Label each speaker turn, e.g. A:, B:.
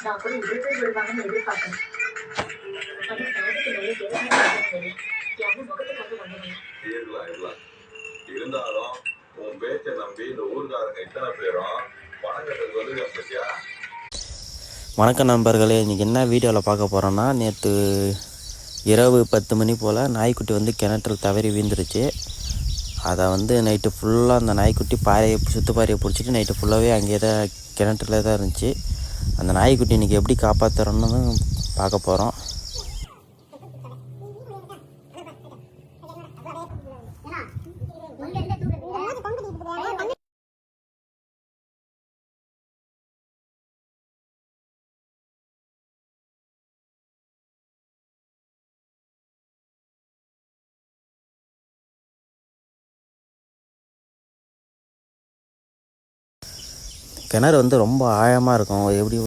A: நான் கூட இவ்வளவு பேர் விடுவாங்கன்னு எதிர்பார்க்கல. ஆனா பாதிக்கு மேல யாரும் யாரும் முகத்துக்காக வந்தவங்க. இருக்கலாம் இருந்தாலும் உன் பேச்சை நம்பி இந்த ஊர்காரங்க இத்தனை பேரும் பணம் கட்டுறது வந்து பத்தியா.
B: வணக்கம் நண்பர்களே, இன்றைக்கி என்ன வீடியோவில் பார்க்க போகிறோன்னா, நேற்று இரவு 10 மணி போல் நாய்க்குட்டி வந்து கிணற்றில் தவறி வீழ்ந்துருச்சு. அதை வந்து நைட்டு ஃபுல்லாக அந்த நாய்க்குட்டி சுற்று பாறையை பிடிச்சிட்டு நைட்டு ஃபுல்லாகவே அங்கேயே தான் கிணற்றுல தான் இருந்துச்சு. அந்த நாய்க்குட்டி இன்றைக்கி எப்படி காப்பாற்றுறோன்னு பார்க்க போகிறோம். கிணறு வந்து ரொம்ப ஆழமாக இருக்கும். எப்படி